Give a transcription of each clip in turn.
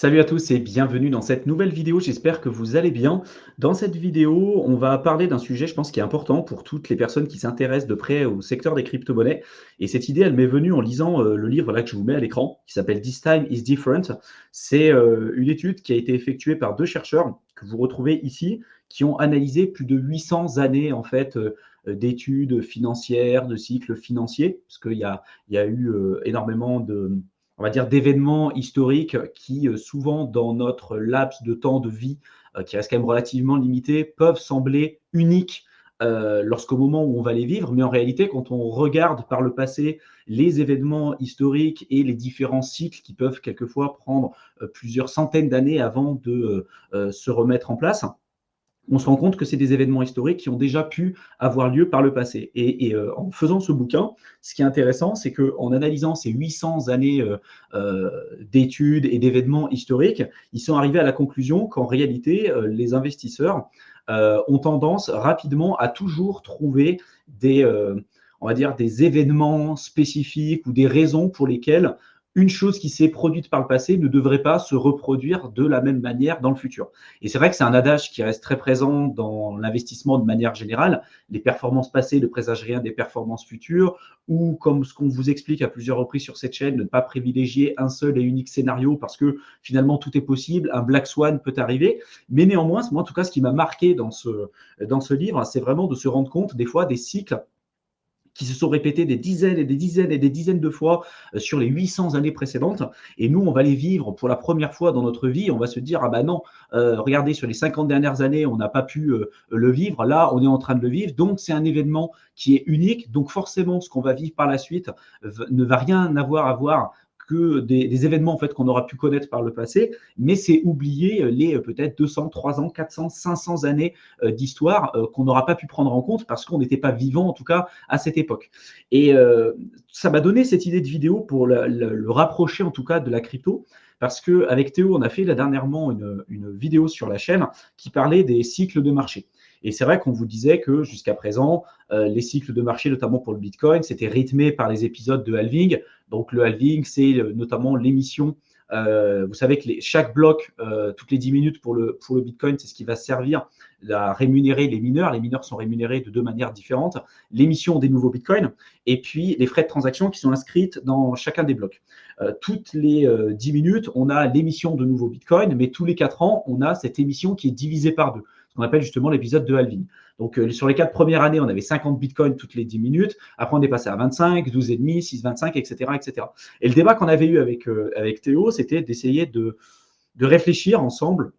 Salut à tous et bienvenue dans cette nouvelle vidéo, j'espère que vous allez bien. Dans cette vidéo, on va parler d'un sujet, je pense, qui est important pour toutes les personnes qui s'intéressent de près au secteur des crypto-monnaies. Et cette idée, elle m'est venue en lisant le livre là que je vous mets à l'écran, qui s'appelle This Time is Different. C'est une étude qui a été effectuée par deux chercheurs que vous retrouvez ici, qui ont analysé plus de 800 années en fait d'études financières, de cycles financiers, parce qu'il y a eu énormément de on va dire, d'événements historiques qui, souvent, dans notre laps de temps de vie, qui reste quand même relativement limité, peuvent sembler uniques lorsqu'au moment où on va les vivre. Mais en réalité, quand on regarde par le passé les événements historiques et les différents cycles qui peuvent quelquefois prendre plusieurs centaines d'années avant de se remettre en place, on se rend compte que c'est des événements historiques qui ont déjà pu avoir lieu par le passé. En faisant ce bouquin, ce qui est intéressant, c'est qu'en analysant ces 800 années d'études et d'événements historiques, ils sont arrivés à la conclusion qu'en réalité, les investisseurs ont tendance rapidement à toujours trouver on va dire, des événements spécifiques ou des raisons pour lesquelles une chose qui s'est produite par le passé ne devrait pas se reproduire de la même manière dans le futur. Et c'est vrai que c'est un adage qui reste très présent dans l'investissement de manière générale. Les performances passées ne présagent rien des performances futures, ou comme ce qu'on vous explique à plusieurs reprises sur cette chaîne, ne pas privilégier un seul et unique scénario parce que finalement tout est possible, un black swan peut arriver. Mais néanmoins, moi en tout cas, ce qui m'a marqué dans ce livre, c'est vraiment de se rendre compte des fois des cycles qui se sont répétés des dizaines et des dizaines et des dizaines de fois sur les 800 années précédentes. Et nous, on va les vivre pour la première fois dans notre vie. On va se dire, ah ben non, regardez, sur les 50 dernières années, on n'a pas pu le vivre. Là, on est en train de le vivre. Donc, c'est un événement qui est unique. Donc, forcément, ce qu'on va vivre par la suite ne va rien avoir à voir que des événements en fait qu'on aura pu connaître par le passé, mais c'est oublier les peut-être 200, 300, 400, 500 années d'histoire qu'on n'aura pas pu prendre en compte parce qu'on n'était pas vivant en tout cas à cette époque. Et ça m'a donné cette idée de vidéo pour le rapprocher en tout cas de la crypto. Parce qu'avec Théo, on a fait là dernièrement une vidéo sur la chaîne qui parlait des cycles de marché. Et c'est vrai qu'on vous disait que jusqu'à présent, les cycles de marché, notamment pour le Bitcoin, c'était rythmé par les épisodes de halving. Donc le halving, c'est notamment l'émission. Vous savez que chaque bloc, toutes les 10 minutes pour le Bitcoin, c'est ce qui va servir à rémunérer les mineurs. Les mineurs sont rémunérés de deux manières différentes. L'émission des nouveaux Bitcoins et puis les frais de transaction qui sont inscrits dans chacun des blocs. Toutes les 10 minutes, on a l'émission de nouveaux Bitcoins, mais tous les 4 ans, on a cette émission qui est divisée par deux, ce qu'on appelle justement l'épisode de halving. Donc, sur les 4 premières années, on avait 50 bitcoins toutes les 10 minutes. Après, on est passé à 25, 12,5, 6,25, etc., etc. Et le débat qu'on avait eu avec Théo, c'était d'essayer de réfléchir ensemble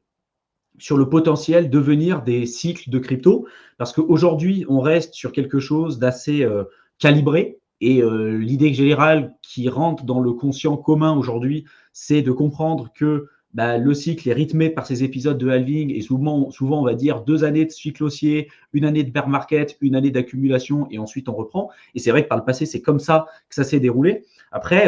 sur le potentiel devenir des cycles de crypto, parce qu'aujourd'hui, on reste sur quelque chose d'assez calibré. Et l'idée générale qui rentre dans le conscient commun aujourd'hui, c'est de comprendre que le cycle est rythmé par ces épisodes de halving et souvent, on va dire 2 années de cycle haussier, une année de bear market, une année d'accumulation et ensuite on reprend. Et c'est vrai que par le passé, c'est comme ça que ça s'est déroulé. Après,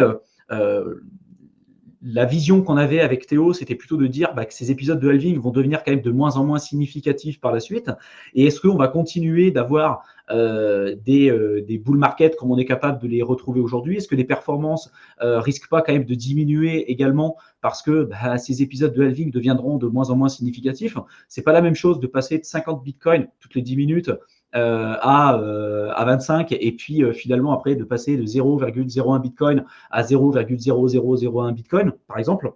la vision qu'on avait avec Théo, c'était plutôt de dire que ces épisodes de halving vont devenir quand même de moins en moins significatifs par la suite. Et est-ce qu'on va continuer d'avoir des bull markets comme on est capable de les retrouver aujourd'hui? Est-ce que les performances risquent pas quand même de diminuer également parce que ces épisodes de halving deviendront de moins en moins significatifs? C'est pas la même chose de passer de 50 bitcoins toutes les 10 minutes à 25 et puis finalement après de passer de 0,01 bitcoin à 0,0001 bitcoin par exemple.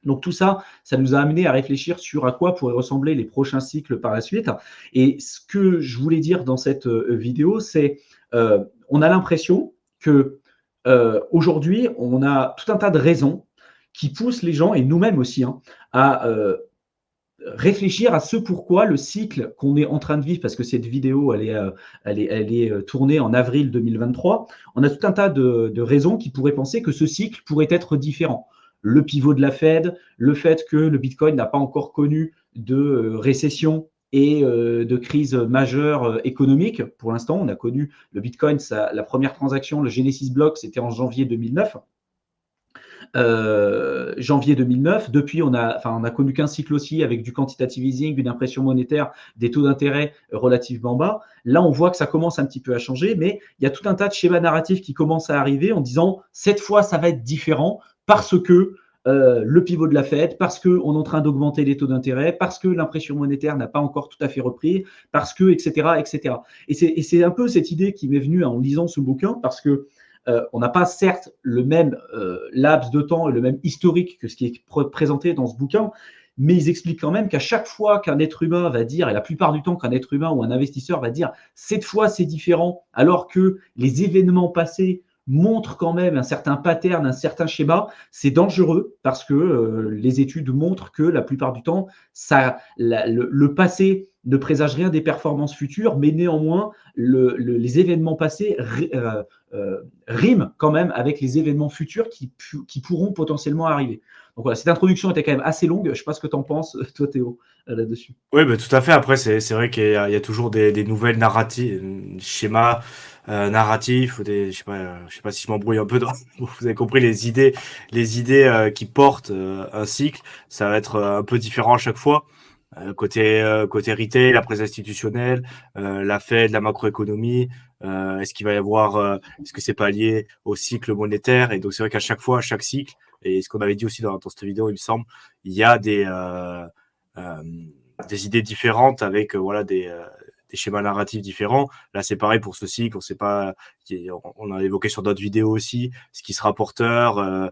Donc tout ça, ça nous a amené à réfléchir sur à quoi pourraient ressembler les prochains cycles par la suite. Et ce que je voulais dire dans cette vidéo, c'est on a l'impression que aujourd'hui, on a tout un tas de raisons qui poussent les gens, et nous-mêmes aussi, à réfléchir à ce pourquoi le cycle qu'on est en train de vivre, parce que cette vidéo, elle est tournée en avril 2023, on a tout un tas de raisons qui pourraient penser que ce cycle pourrait être différent. Le pivot de la Fed, le fait que le Bitcoin n'a pas encore connu de récession et de crise majeure économique. Pour l'instant, on a connu le Bitcoin, la première transaction, le Genesis Block, c'était en janvier 2009. Janvier 2009. Depuis, on a connu qu'un cycle aussi avec du quantitative easing, une impression monétaire, des taux d'intérêt relativement bas. Là, on voit que ça commence un petit peu à changer, mais il y a tout un tas de schémas narratifs qui commencent à arriver en disant cette fois, ça va être différent parce que le pivot de la Fed, parce qu'on est en train d'augmenter les taux d'intérêt, parce que l'impression monétaire n'a pas encore tout à fait repris, parce que, etc., etc. Et c'est un peu cette idée qui m'est venue en lisant ce bouquin, parce que on n'a pas certes le même laps de temps et le même historique que ce qui est présenté dans ce bouquin, mais ils expliquent quand même qu'à chaque fois qu'un être humain va dire, et la plupart du temps qu'un être humain ou un investisseur va dire, cette fois c'est différent, alors que les événements passés montrent quand même un certain pattern, un certain schéma, c'est dangereux parce que les études montrent que la plupart du temps, le passé ne présage rien des performances futures, mais néanmoins, les événements passés riment quand même avec les événements futurs qui pourront potentiellement arriver. Donc voilà, cette introduction était quand même assez longue. Je ne sais pas ce que tu en penses, toi Théo, là-dessus. Oui, bah, tout à fait. Après, c'est vrai qu'il y a toujours des nouvelles narratives, schémas narratifs ou des, je sais pas si je m'embrouille un peu dans, vous avez compris les idées qui portent un cycle, ça va être un peu différent à chaque fois. Côté retail, la presse institutionnelle, la Fed, la macroéconomie, est-ce qu'il va y avoir, est-ce que c'est pas lié au cycle monétaire? Et donc c'est vrai qu'à chaque fois, à chaque cycle, et ce qu'on avait dit aussi dans cette vidéo, il me semble, il y a euh, des idées différentes avec voilà des schémas narratifs différents. Là, c'est pareil pour ce cycle. On sait pas, on a évoqué sur d'autres vidéos aussi, ce qui sera porteur,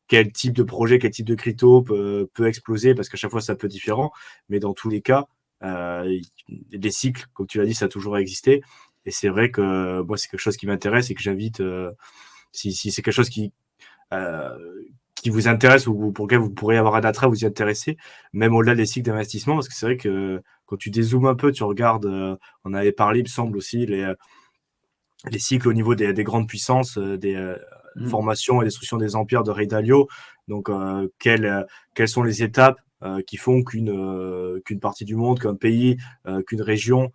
quel type de projet, quel type de crypto peut exploser, parce qu'à chaque fois, c'est un peu différent. Mais dans tous les cas, les cycles, comme tu l'as dit, ça a toujours existé. Et c'est vrai que moi, c'est quelque chose qui m'intéresse et que j'invite, si c'est quelque chose euh, qui vous intéresse ou pour lequel vous pourriez avoir un attrait à vous y intéresser, même au-delà des cycles d'investissement, parce que c'est vrai que quand tu dézoomes un peu, tu regardes, on avait parlé, il me semble aussi, les cycles au niveau des grandes puissances, des Mm. formations et destruction des empires de Ray Dalio. Donc, quelles sont les étapes qui font qu'une partie du monde, qu'un pays, qu'une région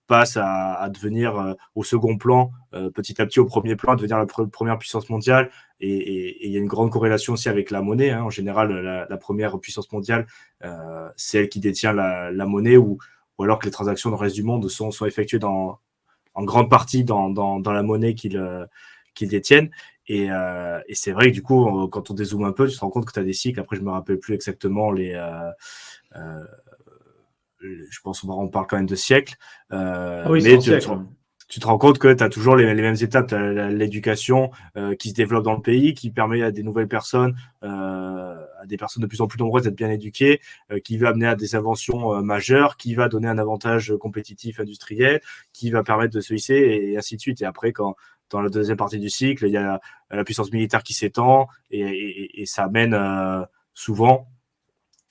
passe à devenir au second plan, petit à petit au premier plan, à devenir la première puissance mondiale. Et il y a une grande corrélation aussi avec la monnaie. Hein. En général, la première puissance mondiale, c'est elle qui détient la monnaie ou alors que les transactions dans le reste du monde sont effectuées en grande partie dans la monnaie qu'ils détiennent. Et c'est vrai que du coup, quand on dézoome un peu, tu te rends compte que tu as des cycles. Après, je me rappelle plus exactement euh, je pense qu'on parle quand même de siècles. Ah oui, c'est Mais en siècle. tu te rends compte que tu as toujours les mêmes étapes. Tu as l'éducation qui se développe dans le pays, qui permet à des nouvelles personnes, à des personnes de plus en plus nombreuses d'être bien éduquées, qui va amener à des inventions majeures, qui va donner un avantage compétitif industriel, qui va permettre de se hisser et ainsi de suite. Et après, quand dans la deuxième partie du cycle, il y a la puissance militaire qui s'étend et ça amène souvent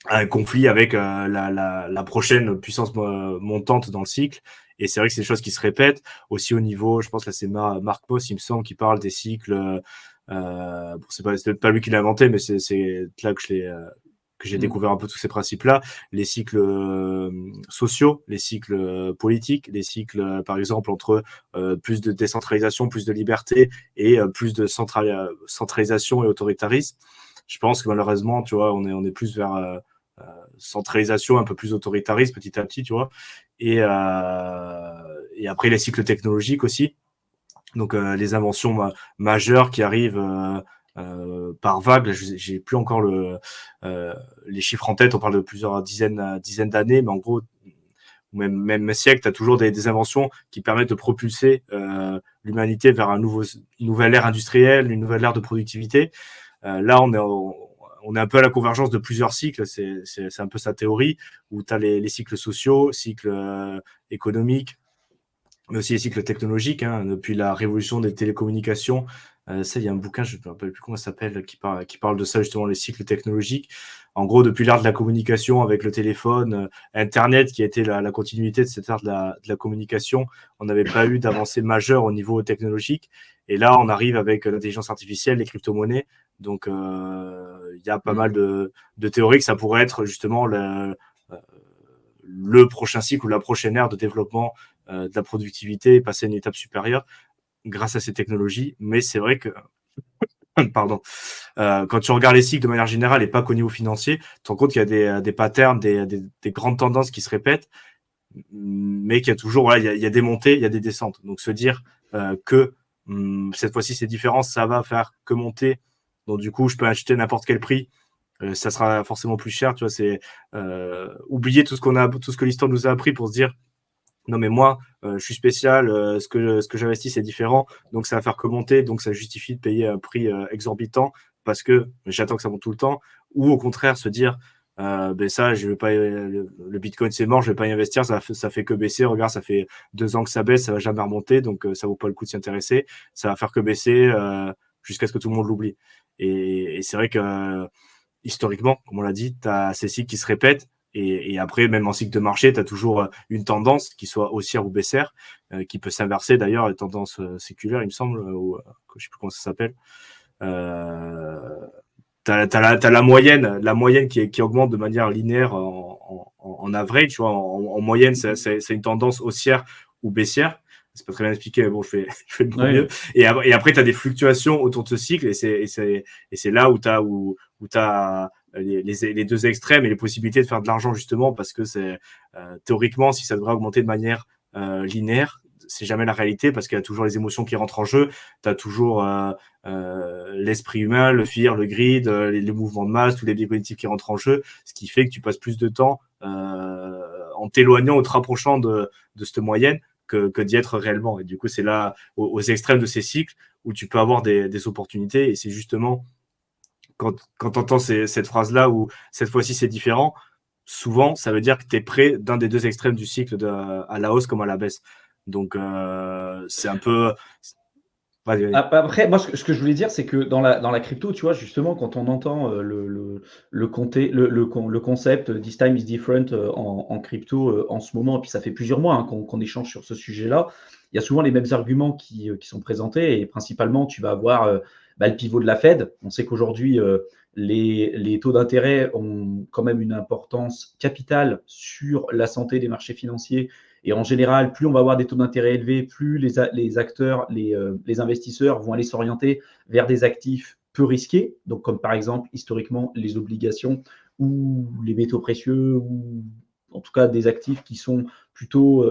un conflit avec la prochaine puissance montante dans le cycle. Et c'est vrai que c'est des choses qui se répètent aussi au niveau, je pense là c'est Mark Moss, il me semble, qui parle des cycles. Bon, c'est peut-être pas lui qui l'a inventé, mais c'est là que j'ai Mm. découvert un peu tous ces principes-là, les cycles sociaux, les cycles politiques, les cycles, par exemple, entre plus de décentralisation, plus de liberté et plus de centralisation et autoritarisme. Je pense que malheureusement, tu vois, on est plus vers centralisation, un peu plus autoritarisme petit à petit, tu vois. Et après, les cycles technologiques aussi. Donc, les inventions majeures qui arrivent par vague. J'ai plus encore les chiffres en tête. On parle de plusieurs dizaines d'années, mais en gros, même siècle, tu as toujours des inventions qui permettent de propulser l'humanité vers une nouvelle ère industrielle, une nouvelle ère de productivité. Là, on est un peu à la convergence de plusieurs cycles. C'est un peu sa théorie, où tu as les cycles sociaux, cycles économiques, mais aussi les cycles technologiques. Hein, depuis la révolution des télécommunications, ça, il y a un bouquin, je ne me rappelle plus comment ça s'appelle, qui parle de ça, justement, les cycles technologiques. En gros, depuis l'ère de la communication avec le téléphone, Internet, qui a été la continuité de cette ère de la communication, on n'avait pas eu d'avancée majeure au niveau technologique. Et là, on arrive avec l'intelligence artificielle, les crypto-monnaies. Donc, il y a pas mal Mm. de théories que ça pourrait être justement le prochain cycle ou la prochaine ère de développement de la productivité et passer à une étape supérieure grâce à ces technologies. Mais c'est vrai que, pardon, quand tu regardes les cycles de manière générale et pas qu'au niveau financier, tu te rends compte qu'il y a des patterns, des grandes tendances qui se répètent, mais qu'il y a toujours, voilà, il y a des montées, il y a des descentes. Donc se dire que cette fois-ci c'est différent, ça va faire que monter Donc du coup, je peux acheter n'importe quel prix. Ça sera forcément plus cher, tu vois. C'est oublier tout ce que l'histoire nous a appris pour se dire non mais moi je suis spécial, ce que j'investis c'est différent, donc ça va faire que monter, donc ça justifie de payer un prix exorbitant parce que j'attends que ça monte tout le temps, ou au contraire se dire ben ça je vais pas, le Bitcoin c'est mort, je vais pas y investir, ça fait que baisser, regarde ça fait 2 ans que ça baisse, ça va jamais remonter, donc ça vaut pas le coup de s'y intéresser, ça va faire que baisser jusqu'à ce que tout le monde l'oublie. Et c'est vrai que historiquement, comme on l'a dit, tu as ces cycles qui se répètent. Et après, même en cycle de marché, tu as toujours une tendance qui soit haussière ou baissière, qui peut s'inverser d'ailleurs, une tendance séculaire, il me semble, ou je sais plus comment ça s'appelle. T'as la moyenne qui augmente de manière linéaire en average, tu vois, en moyenne, c'est une tendance haussière ou baissière. C'est pas très bien expliqué, mais bon, je fais de mon mieux. Et après, tu as des fluctuations autour de ce cycle, et c'est là où tu as les deux extrêmes et les possibilités de faire de l'argent, justement, parce que c'est théoriquement, si ça devrait augmenter de manière linéaire, c'est jamais la réalité, parce qu'il y a toujours les émotions qui rentrent en jeu, tu as toujours l'esprit humain, le fear, le greed, les mouvements de masse, tous les biais cognitifs qui rentrent en jeu, ce qui fait que tu passes plus de temps en t'éloignant ou te rapprochant de cette moyenne que d'y être réellement. Et du coup, c'est là, aux extrêmes de ces cycles, où tu peux avoir des opportunités. Et c'est justement, quand tu entends cette phrase-là, où cette fois-ci c'est différent, souvent, ça veut dire que tu es près d'un des deux extrêmes du cycle, à la hausse comme à la baisse. Donc, c'est un peu... Après, moi, ce que je voulais dire, c'est que dans la crypto, tu vois, justement, quand on entend le concept This time is different en crypto en ce moment, et puis ça fait plusieurs mois qu'on échange sur ce sujet-là, il y a souvent les mêmes arguments qui sont présentés, et principalement, tu vas avoir le pivot de la Fed. On sait qu'aujourd'hui, les taux d'intérêt ont quand même une importance capitale sur la santé des marchés financiers. Et en général, plus on va avoir des taux d'intérêt élevés, plus les acteurs, les investisseurs vont aller s'orienter vers des actifs peu risqués, donc comme par exemple historiquement les obligations ou les métaux précieux, ou en tout cas des actifs qui sont plutôt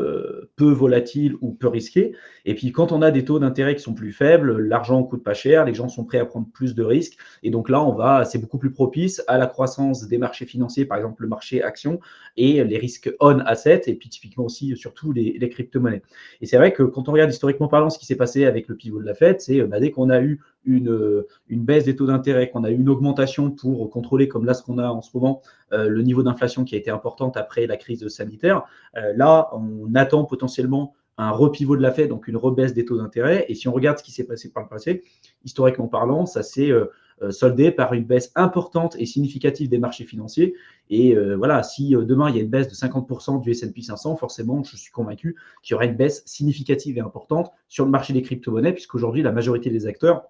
peu volatiles ou peu risqués. Et puis quand on a des taux d'intérêt qui sont plus faibles, l'argent coûte pas cher, les gens sont prêts à prendre plus de risques. Et donc là, c'est beaucoup plus propice à la croissance des marchés financiers, par exemple le marché action et les risques on asset, et puis typiquement aussi surtout les crypto-monnaies. Et c'est vrai que quand on regarde historiquement parlant ce qui s'est passé avec le pivot de la Fed, c'est dès qu'on a eu une baisse des taux d'intérêt, qu'on a eu une augmentation pour contrôler, comme là ce qu'on a en ce moment, le niveau d'inflation qui a été importante après la crise sanitaire, là on attend potentiellement un repivot de la Fed, donc une rebaisse des taux d'intérêt. Et si on regarde ce qui s'est passé par le passé, historiquement parlant, ça s'est soldé par une baisse importante et significative des marchés financiers. Et voilà, si demain il y a une baisse de 50% du S&P 500, forcément, je suis convaincu qu'il y aura une baisse significative et importante sur le marché des crypto-monnaies, puisqu'aujourd'hui, la majorité des acteurs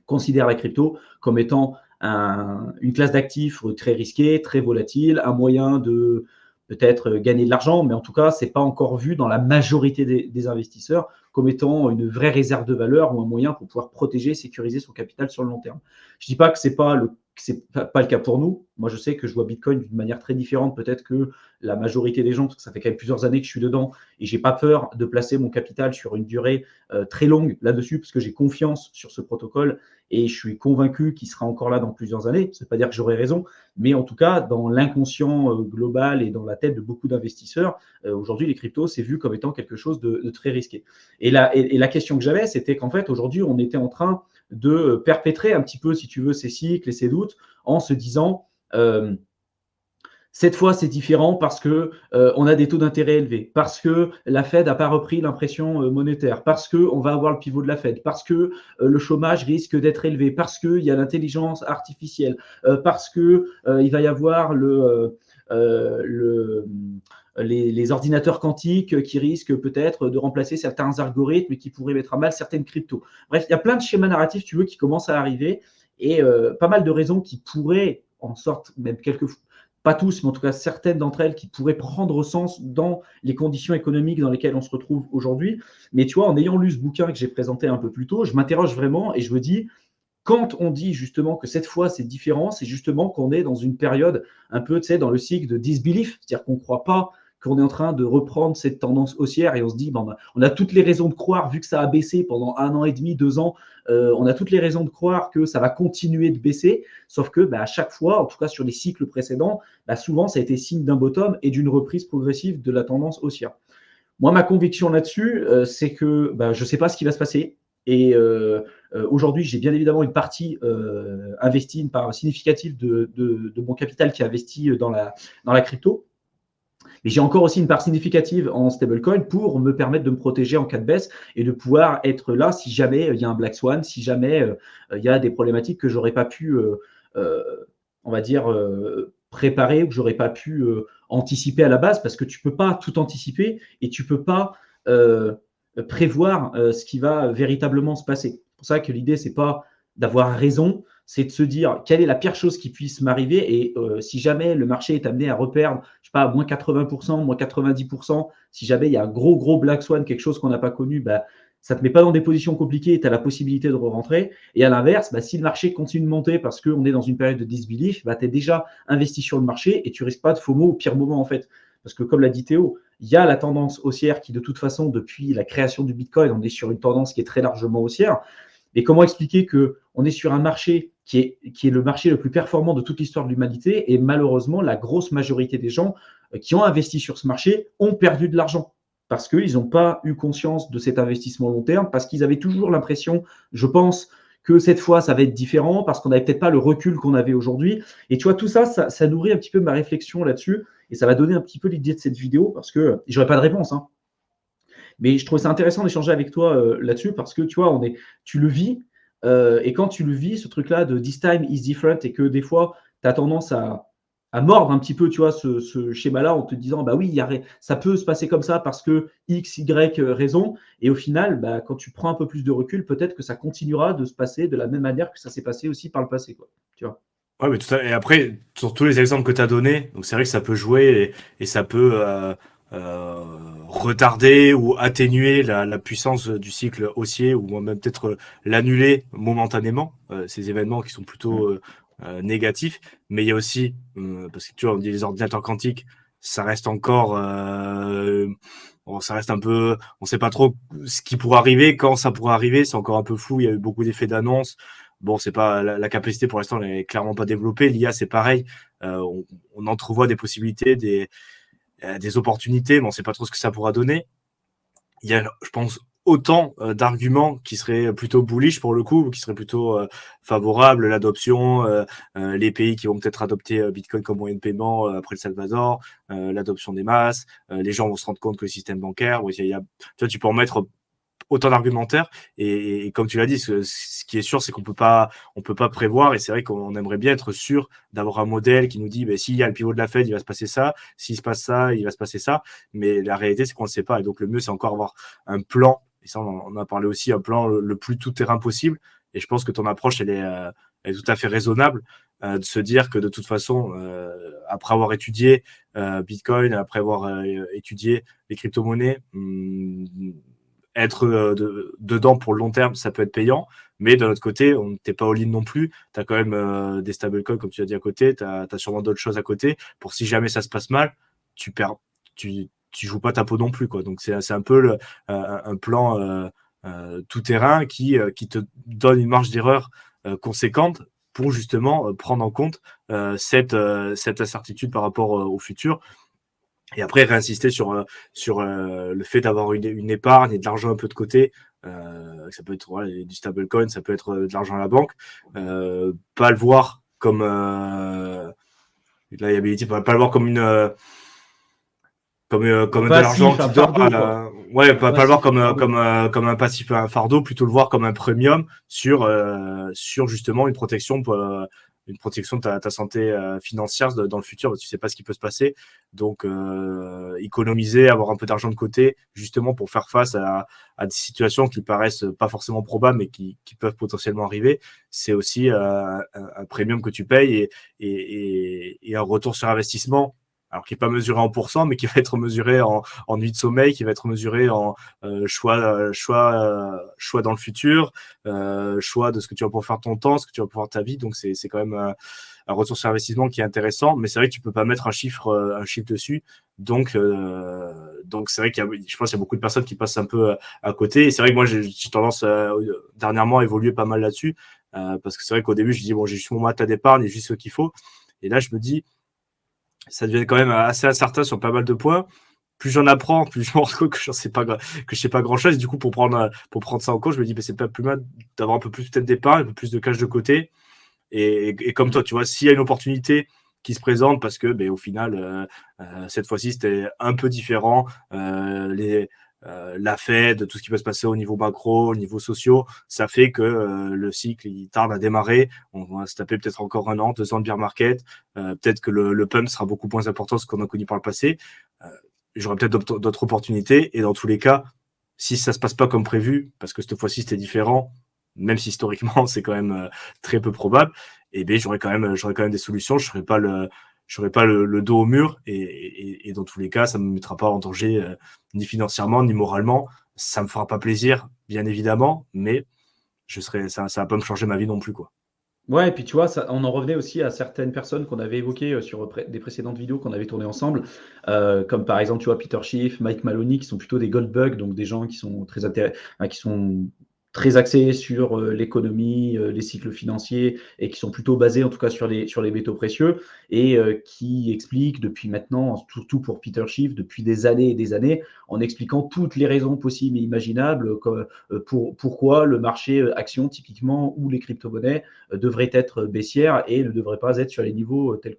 considèrent la crypto comme étant une classe d'actifs très risquée, très volatile, un moyen de peut-être gagner de l'argent, mais en tout cas, ce n'est pas encore vu dans la majorité des investisseurs comme étant une vraie réserve de valeur ou un moyen pour pouvoir protéger, sécuriser son capital sur le long terme. Je ne dis pas que ce n'est pas le cas pour nous. Moi, je sais que je vois Bitcoin d'une manière très différente peut-être que la majorité des gens, parce que ça fait quand même plusieurs années que je suis dedans et je n'ai pas peur de placer mon capital sur une durée très longue là-dessus, parce que j'ai confiance sur ce protocole et je suis convaincu qu'il sera encore là dans plusieurs années. Ça ne veut pas dire que j'aurai raison, mais en tout cas, dans l'inconscient global et dans la tête de beaucoup d'investisseurs, aujourd'hui, les cryptos, c'est vu comme étant quelque chose de très risqué. Et la question que j'avais, c'était qu'en fait, aujourd'hui, on était en train de perpétrer un petit peu, si tu veux, ces cycles et ces doutes en se disant cette fois, c'est différent parce que on a des taux d'intérêt élevés, parce que la Fed n'a pas repris l'impression monétaire, parce qu'on va avoir le pivot de la Fed, parce que le chômage risque d'être élevé, parce qu'il y a l'intelligence artificielle, parce qu'il va y avoir les ordinateurs quantiques qui risquent peut-être de remplacer certains algorithmes et qui pourraient mettre à mal certaines cryptos. Bref, il y a plein de schémas narratifs, tu veux, qui commencent à arriver et pas mal de raisons qui pourraient, en sorte, même quelquefois, pas tous, mais en tout cas certaines d'entre elles qui pourraient prendre sens dans les conditions économiques dans lesquelles on se retrouve aujourd'hui. Mais tu vois, en ayant lu ce bouquin que j'ai présenté un peu plus tôt, je m'interroge vraiment et je me dis, quand on dit justement que cette fois c'est différent, c'est justement qu'on est dans une période un peu, tu sais, dans le cycle de disbelief, c'est-à-dire qu'on ne croit pas qu'on est en train de reprendre cette tendance haussière et on se dit, ben, on a toutes les raisons de croire, vu que ça a baissé pendant 1 an et demi, 2 ans, on a toutes les raisons de croire que ça va continuer de baisser, sauf que à chaque fois, en tout cas sur les cycles précédents, souvent ça a été signe d'un bottom et d'une reprise progressive de la tendance haussière. Moi, ma conviction là-dessus, c'est que je ne sais pas ce qui va se passer. Et aujourd'hui, j'ai bien évidemment une partie investie, une part significative de mon capital qui est investi dans la crypto. Mais j'ai encore aussi une part significative en stablecoin pour me permettre de me protéger en cas de baisse et de pouvoir être là si jamais il y a un black swan, si jamais il y a des problématiques que j'aurais pas pu, on va dire, préparer ou que j'aurais pas pu anticiper à la base, parce que tu peux pas tout anticiper et tu peux pas prévoir ce qui va véritablement se passer. C'est pour ça que l'idée, c'est pas d'avoir raison, c'est de se dire quelle est la pire chose qui puisse m'arriver et si jamais le marché est amené à reperdre, je sais pas, moins 80%, moins 90%, si jamais il y a un gros black swan, quelque chose qu'on n'a pas connu, ça ne te met pas dans des positions compliquées et tu as la possibilité de rentrer. Et à l'inverse, si le marché continue de monter parce qu'on est dans une période de disbelief, tu es déjà investi sur le marché et tu risques pas de FOMO au pire moment en fait. Parce que comme l'a dit Théo, il y a la tendance haussière qui de toute façon, depuis la création du Bitcoin, on est sur une tendance qui est très largement haussière. Et comment expliquer qu'on est sur un marché qui est le marché le plus performant de toute l'histoire de l'humanité et malheureusement, la grosse majorité des gens qui ont investi sur ce marché ont perdu de l'argent parce qu'ils n'ont pas eu conscience de cet investissement long terme, parce qu'ils avaient toujours l'impression, je pense, que cette fois, ça va être différent, parce qu'on n'avait peut-être pas le recul qu'on avait aujourd'hui. Et tu vois, tout ça, ça nourrit un petit peu ma réflexion là-dessus, et ça va donner un petit peu l'idée de cette vidéo, parce que j'aurais pas de réponse, hein. Mais je trouve ça intéressant d'échanger avec toi là-dessus, parce que tu vois, tu le vis, et quand tu le vis, ce truc-là de this time is different, et que des fois, tu as tendance à mordre un petit peu, tu vois, ce schéma-là en te disant, oui, ça peut se passer comme ça parce que X, Y raison. Et au final, quand tu prends un peu plus de recul, peut-être que ça continuera de se passer de la même manière que ça s'est passé aussi par le passé, quoi. Tu vois. Ouais, mais tout à... Et après, sur tous les exemples que tu as donnés, donc c'est vrai que ça peut jouer et ça peut retarder ou atténuer la puissance du cycle haussier ou même peut-être l'annuler momentanément, ces événements qui sont plutôt négatifs. Mais il y a aussi, parce que tu vois, on dit les ordinateurs quantiques, ça reste encore, bon, ça reste un peu, on sait pas trop ce qui pourrait arriver, quand ça pourrait arriver, c'est encore un peu flou. Il y a eu beaucoup d'effets d'annonce. Bon, c'est pas la capacité pour l'instant n'est clairement pas développée. L'IA, c'est pareil. On entrevoit des possibilités, des opportunités, mais on sait pas trop ce que ça pourra donner. Il y a, je pense, autant d'arguments qui seraient plutôt bullish pour le coup, qui seraient plutôt favorables, l'adoption, les pays qui vont peut-être adopter Bitcoin comme moyen de paiement après le Salvador, l'adoption des masses, les gens vont se rendre compte que le système bancaire, tu vois, tu peux en mettre autant d'argumentaires et comme tu l'as dit, ce qui est sûr, c'est qu'on peut pas prévoir et c'est vrai qu'on aimerait bien être sûr d'avoir un modèle qui nous dit s'il y a le pivot de la Fed, il va se passer ça, s'il se passe ça, il va se passer ça, mais la réalité, c'est qu'on ne sait pas et donc le mieux, c'est encore avoir un plan, et ça, on en a parlé aussi, un plan le plus tout-terrain possible et je pense que ton approche, elle est tout à fait raisonnable de se dire que de toute façon, après avoir étudié Bitcoin, après avoir étudié les crypto-monnaies, être dedans pour le long terme, ça peut être payant, mais d'un autre côté, on n'était pas all-in non plus. Tu as quand même des stablecoins, comme tu as dit à côté, tu as sûrement d'autres choses à côté. Pour si jamais ça se passe mal, tu joues pas ta peau non plus, quoi. Donc c'est un peu un plan tout terrain qui te donne une marge d'erreur conséquente pour justement prendre en compte cette incertitude par rapport au futur. Et après, réinsister sur le fait d'avoir une épargne et de l'argent un peu de côté. Ça peut être du stablecoin, ça peut être de l'argent à la banque. Pas le voir comme liability, pas le voir comme une comme de l'argent qui dort. Pas le voir comme un passif, un fardeau, plutôt le voir comme un premium sur justement une protection de ta santé financière dans le futur, parce que tu sais pas ce qui peut se passer. Donc économiser, avoir un peu d'argent de côté, justement pour faire face à des situations qui paraissent pas forcément probables, mais qui peuvent potentiellement arriver, c'est aussi un premium que tu payes et un retour sur investissement. alors qui n'est pas mesuré en pourcent, mais qui va être mesuré en nuit de sommeil, qui va être mesuré en choix dans le futur, choix de ce que tu vas pouvoir faire ton temps, ce que tu vas pouvoir ta vie. Donc, c'est quand même un retour sur investissement qui est intéressant, mais c'est vrai que tu peux pas mettre un chiffre dessus. Donc c'est vrai je pense qu'il y a beaucoup de personnes qui passent un peu à côté. Et c'est vrai que moi, j'ai tendance dernièrement à évoluer pas mal là-dessus, parce que c'est vrai qu'au début, je dis, bon, j'ai juste mon mat d'épargne et juste ce qu'il faut. Et là, je me dis, ça devient quand même assez incertain sur pas mal de points. Plus j'en apprends, plus je me rends compte que je sais pas grand chose. Du coup, pour prendre ça en compte, je me dis, c'est pas plus mal d'avoir un peu plus peut-être d'épargne, un peu plus de cash de côté. Et comme toi, tu vois, s'il y a une opportunité qui se présente, parce que au final, cette fois-ci, c'était un peu différent. La Fed, tout ce qui peut se passer au niveau macro, au niveau social, ça fait que le cycle, il tarde à démarrer. On va se taper peut-être encore 1 an, 2 ans de bear market. Peut-être que le pump sera beaucoup moins important que ce qu'on a connu par le passé. J'aurai peut-être d'autres opportunités. Et dans tous les cas, si ça se passe pas comme prévu, parce que cette fois-ci, c'était différent, même si historiquement, c'est quand même très peu probable, et j'aurais quand même des solutions. Je serais pas le dos au mur, et dans tous les cas, ça me mettra pas en danger ni financièrement ni moralement. Ça me fera pas plaisir, bien évidemment, mais ça va pas me changer ma vie non plus, quoi. Ouais, et puis tu vois, ça, on en revenait aussi à certaines personnes qu'on avait évoquées sur des précédentes vidéos qu'on avait tournées ensemble, comme par exemple, tu vois, Peter Schiff, Mike Maloney, qui sont plutôt des gold bugs, donc des gens qui sont qui sont très axés sur l'économie, les cycles financiers, et qui sont plutôt basés en tout cas sur les métaux précieux, et qui expliquent depuis maintenant, surtout pour Peter Schiff, depuis des années et des années, en expliquant toutes les raisons possibles et imaginables, pourquoi le marché action typiquement ou les crypto-monnaies devrait être baissière et ne devrait pas être sur les niveaux tels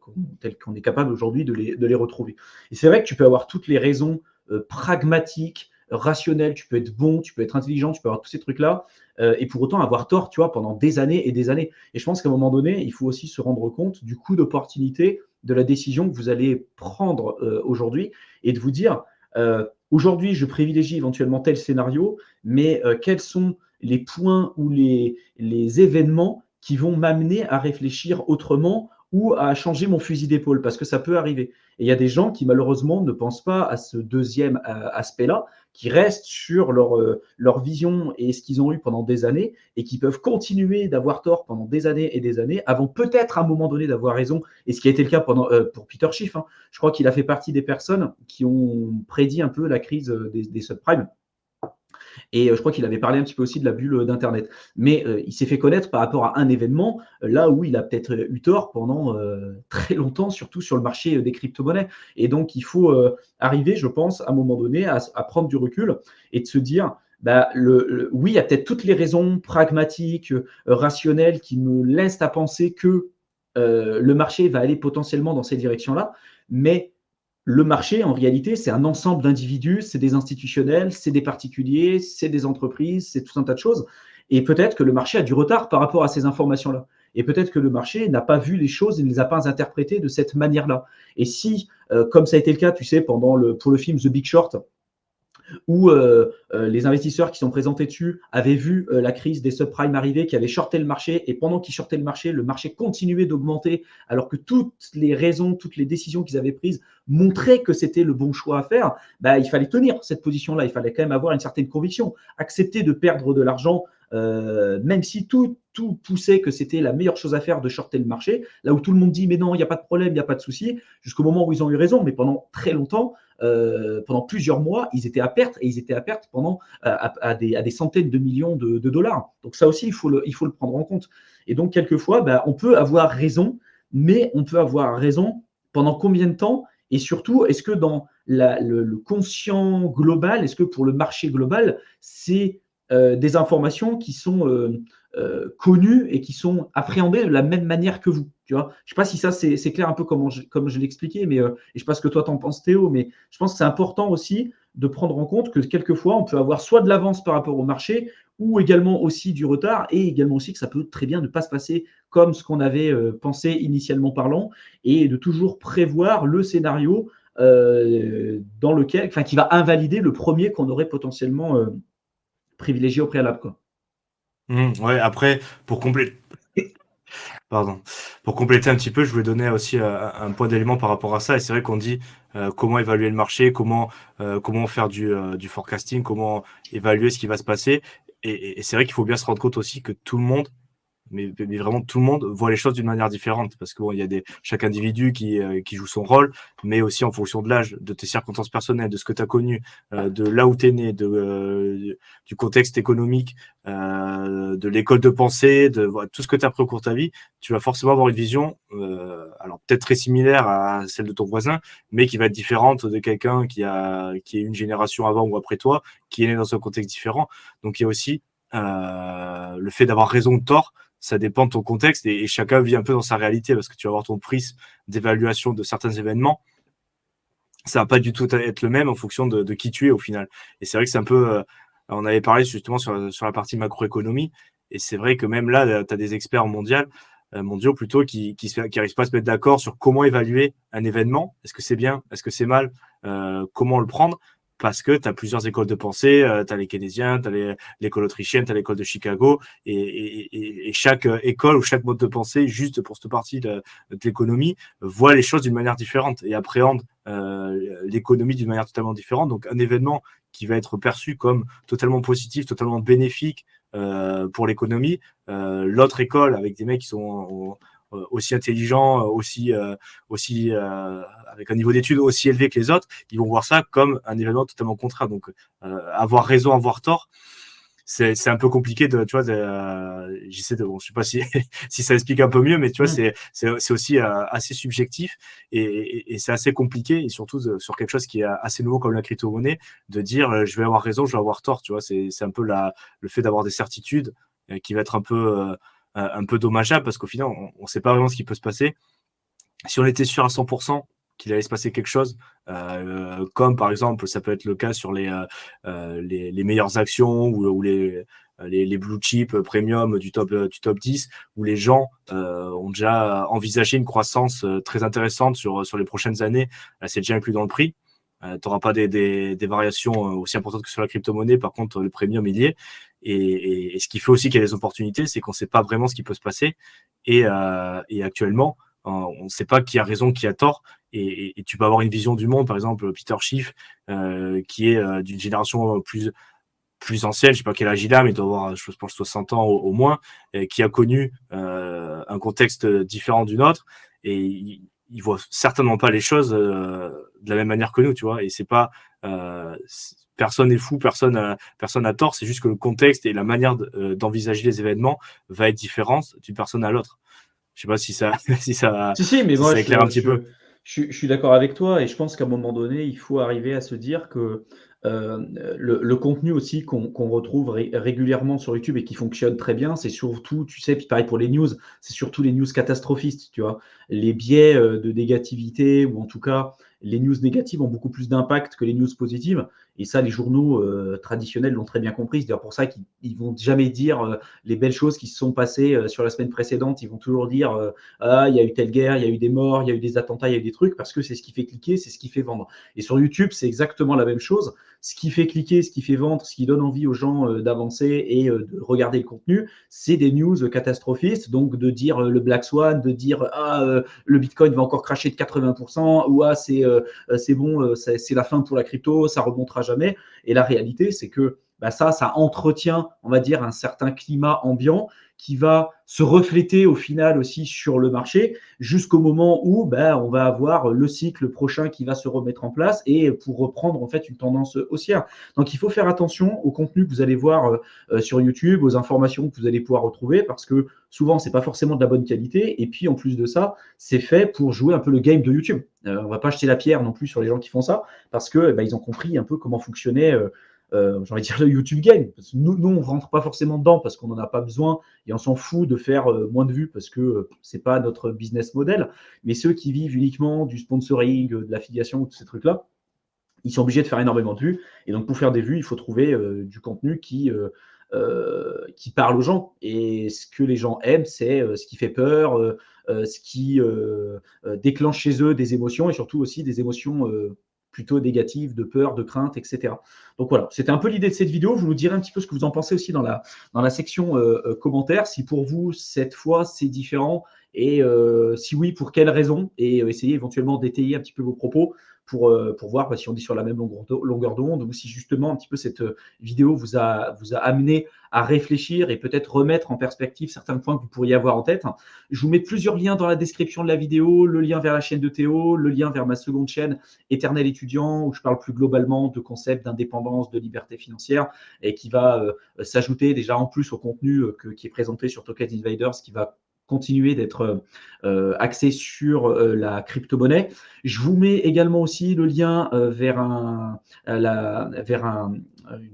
qu'on est capable aujourd'hui de les retrouver. Et c'est vrai que tu peux avoir toutes les raisons pragmatiques, rationnelles, tu peux être bon, tu peux être intelligent, tu peux avoir tous ces trucs-là, et pour autant avoir tort, tu vois, pendant des années et des années. Et je pense qu'à un moment donné, il faut aussi se rendre compte du coût d'opportunité de la décision que vous allez prendre aujourd'hui, et de vous dire, aujourd'hui, je privilégie éventuellement tel scénario, mais quels sont les points ou les événements qui vont m'amener à réfléchir autrement ou à changer mon fusil d'épaule, parce que ça peut arriver. Et il y a des gens qui, malheureusement, ne pensent pas à ce deuxième aspect-là, qui restent sur leur vision et ce qu'ils ont eu pendant des années, et qui peuvent continuer d'avoir tort pendant des années et des années, avant peut-être à un moment donné d'avoir raison, et ce qui a été le cas pour Peter Schiff. Hein. Je crois qu'il a fait partie des personnes qui ont prédit un peu la crise des subprimes. Et je crois qu'il avait parlé un petit peu aussi de la bulle d'Internet. Mais il s'est fait connaître par rapport à un événement, là où il a peut-être eu tort pendant très longtemps, surtout sur le marché des crypto-monnaies. Et donc, il faut arriver, je pense, à un moment donné, à prendre du recul et de se dire, bah, oui, il y a peut-être toutes les raisons pragmatiques, rationnelles qui me laissent à penser que le marché va aller potentiellement dans cette direction-là, mais le marché, en réalité, c'est un ensemble d'individus, c'est des institutionnels, c'est des particuliers, c'est des entreprises, c'est tout un tas de choses. Et peut-être que le marché a du retard par rapport à ces informations-là. Et peut-être que le marché n'a pas vu les choses et ne les a pas interprétées de cette manière-là. Et si, comme ça a été le cas, tu sais, pour le film The Big Short, où les investisseurs qui sont présentés dessus avaient vu la crise des subprimes arriver, qui avaient shorté le marché, et pendant qu'ils shortaient le marché continuait d'augmenter, alors que toutes les raisons, toutes les décisions qu'ils avaient prises montraient que c'était le bon choix à faire. Bah, il fallait tenir cette position-là, il fallait quand même avoir une certaine conviction, accepter de perdre de l'argent, même si tout poussait que c'était la meilleure chose à faire de shorter le marché, là où tout le monde dit mais non, il n'y a pas de problème, il n'y a pas de souci, jusqu'au moment où ils ont eu raison, mais pendant très longtemps, pendant plusieurs mois, ils étaient à perte, et ils étaient à perte pendant à des centaines de millions de dollars. Donc ça aussi, il faut le prendre en compte. Et donc, quelquefois, bah, on peut avoir raison, mais on peut avoir raison pendant combien de temps? Et surtout, est-ce que dans le conscient global, est-ce que pour le marché global, c'est des informations qui sont connues et qui sont appréhendées de la même manière que vous? Tu vois, je ne sais pas si ça c'est clair un peu comme je l'expliquais, mais et je ne sais pas ce que toi t'en penses, Théo, mais je pense que c'est important aussi de prendre en compte que quelquefois on peut avoir soit de l'avance par rapport au marché, ou également aussi du retard, et également aussi que ça peut très bien ne pas se passer comme ce qu'on avait pensé initialement parlant, et de toujours prévoir le scénario dans lequel, enfin, qui va invalider le premier qu'on aurait potentiellement privilégié au préalable, quoi. Ouais, après, pour compléter, Pardon. Pour compléter un petit peu, je voulais donner aussi un point d'élément par rapport à ça. Et c'est vrai qu'on dit comment évaluer le marché, comment faire du forecasting, comment évaluer ce qui va se passer. Et c'est vrai qu'il faut bien se rendre compte aussi que tout le monde, mais vraiment tout le monde voit les choses d'une manière différente parce que bon, il y a chaque individu qui joue son rôle, mais aussi en fonction de l'âge, de tes circonstances personnelles, de ce que tu as connu, de là où tu es né, du contexte économique, de l'école de pensée, de voilà, tout ce que tu as appris au cours de ta vie, tu vas forcément avoir une vision, alors peut-être très similaire à celle de ton voisin, mais qui va être différente de quelqu'un qui est une génération avant ou après toi, qui est né dans un contexte différent. Donc il y a aussi le fait d'avoir raison ou tort, ça dépend de ton contexte et chacun vit un peu dans sa réalité parce que tu vas avoir ton prisme d'évaluation de certains événements. Ça va pas du tout être le même en fonction de qui tu es au final. Et c'est vrai que c'est un peu, on avait parlé justement sur la partie macroéconomie et c'est vrai que même là, tu as des experts mondiaux plutôt qui arrivent pas à se mettre d'accord sur comment évaluer un événement. Est-ce que c'est bien? Est-ce que c'est mal? Comment le prendre? Parce que tu as plusieurs écoles de pensée, tu as les keynésiens, tu as l'école autrichienne, tu as l'école de Chicago, et chaque école ou chaque mode de pensée, juste pour cette partie de l'économie, voit les choses d'une manière différente et appréhende l'économie d'une manière totalement différente. Donc un événement qui va être perçu comme totalement positif, totalement bénéfique pour l'économie, l'autre école avec des mecs qui sont aussi intelligents, aussi avec un niveau d'études aussi élevé que les autres, ils vont voir ça comme un événement totalement contraire. Donc, avoir raison, avoir tort, c'est un peu compliqué tu vois, j'essaie de, bon, je sais pas si, si ça explique un peu mieux, mais tu vois, c'est aussi assez subjectif et c'est assez compliqué et surtout sur quelque chose qui est assez nouveau comme la crypto-monnaie, de dire je vais avoir raison, je vais avoir tort, tu vois, c'est un peu le fait d'avoir des certitudes qui va être un peu dommageable parce qu'au final, on sait pas vraiment ce qui peut se passer. Si on était sûr à 100% qu'il allait se passer quelque chose, comme par exemple, ça peut être le cas sur les meilleures actions ou les blue chips premium du top 10, où les gens ont déjà envisagé une croissance très intéressante sur les prochaines années. C'est déjà inclus dans le prix. Tu n'auras pas des variations aussi importantes que sur la crypto-monnaie. Par contre, le premium, il y est. Et ce qui fait aussi qu'il y a des opportunités, c'est qu'on ne sait pas vraiment ce qui peut se passer. Et actuellement, on ne sait pas qui a raison, qui a tort. Et tu peux avoir une vision du monde, par exemple, Peter Schiff, qui est d'une génération plus ancienne, je ne sais pas quel âge il a, mais il doit avoir, je pense, 60 ans au moins, qui a connu un contexte différent du nôtre. Et il voit certainement pas les choses de la même manière que nous, tu vois. Et c'est pas personne n'est fou, personne a tort. C'est juste que le contexte et la manière d'envisager les événements va être différente d'une personne à l'autre. Je sais pas si ça, Si, mais si moi ça éclaire un petit peu. je suis d'accord avec toi et je pense qu'à un moment donné, il faut arriver à se dire que le contenu aussi qu'on retrouve régulièrement sur YouTube et qui fonctionne très bien, c'est surtout, tu sais, puis pareil pour les news, c'est surtout les news catastrophistes, tu vois. Les biais de négativité ou en tout cas, les news négatives ont beaucoup plus d'impact que les news positives. Et ça, les journaux traditionnels l'ont très bien compris. C'est d'ailleurs pour ça qu'ils vont jamais dire les belles choses qui se sont passées sur la semaine précédente. Ils vont toujours dire ah, il y a eu telle guerre, il y a eu des morts, il y a eu des attentats, il y a eu des trucs, parce que c'est ce qui fait cliquer, c'est ce qui fait vendre. Et sur YouTube, c'est exactement la même chose. Ce qui fait cliquer, ce qui fait vendre, ce qui donne envie aux gens d'avancer et de regarder le contenu, c'est des news catastrophistes. Donc de dire le Black Swan, de dire ah, le Bitcoin va encore cracher de 80%, ou ah, c'est bon, c'est la fin pour la crypto, ça remontera jamais. Et la réalité, c'est que bah ça entretient, on va dire, un certain climat ambiant qui va se refléter au final aussi sur le marché jusqu'au moment où ben, on va avoir le cycle prochain qui va se remettre en place et pour reprendre en fait une tendance haussière. Donc il faut faire attention au contenu que vous allez voir sur YouTube, aux informations que vous allez pouvoir retrouver parce que souvent c'est pas forcément de la bonne qualité et puis en plus de ça, c'est fait pour jouer un peu le game de YouTube. On va pas jeter la pierre non plus sur les gens qui font ça parce que ben, ils ont compris un peu comment fonctionnait j'ai envie de dire le YouTube game. Parce que nous, on rentre pas forcément dedans parce qu'on n'en a pas besoin et on s'en fout de faire moins de vues parce que c'est pas notre business model. Mais ceux qui vivent uniquement du sponsoring, de l'affiliation, tous ces trucs-là, ils sont obligés de faire énormément de vues. Et donc, pour faire des vues, il faut trouver du contenu qui parle aux gens. Et ce que les gens aiment, c'est ce qui fait peur, ce qui déclenche chez eux des émotions et surtout aussi des émotions plutôt négatives, de peur, de crainte, etc. Donc voilà, c'était un peu l'idée de cette vidéo. Vous nous direz un petit peu ce que vous en pensez aussi dans la section commentaires. Si pour vous, cette fois, c'est différent et si oui, pour quelles raisons, et essayez éventuellement d'étayer un petit peu vos propos pour voir si on est sur la même longueur d'onde ou si justement un petit peu cette vidéo vous a amené à réfléchir et peut-être remettre en perspective certains points que vous pourriez avoir en tête. Je vous mets plusieurs liens dans la description de la vidéo, le lien vers la chaîne de Théo, le lien vers ma seconde chaîne Éternel étudiant, où je parle plus globalement de concepts d'indépendance, de liberté financière, et qui va s'ajouter déjà en plus au contenu qui est présenté sur Token Invaders, qui va continuer d'être axé sur la crypto-monnaie. Je vous mets également aussi le lien vers une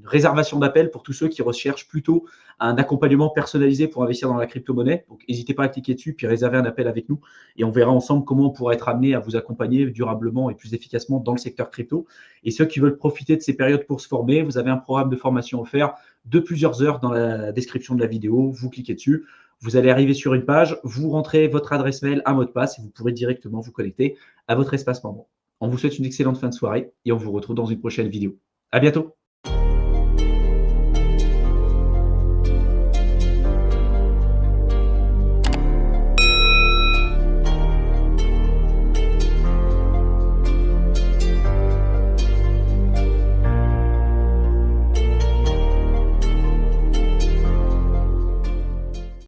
réservation d'appel pour tous ceux qui recherchent plutôt un accompagnement personnalisé pour investir dans la crypto-monnaie. Donc, n'hésitez pas à cliquer dessus, puis réserver un appel avec nous, et on verra ensemble comment on pourra être amené à vous accompagner durablement et plus efficacement dans le secteur crypto. Et ceux qui veulent profiter de ces périodes pour se former, vous avez un programme de formation offert de plusieurs heures dans la description de la vidéo. Vous cliquez dessus. Vous allez arriver sur une page, vous rentrez votre adresse mail, un mot de passe et vous pourrez directement vous connecter à votre espace membre. On vous souhaite une excellente fin de soirée et on vous retrouve dans une prochaine vidéo. À bientôt.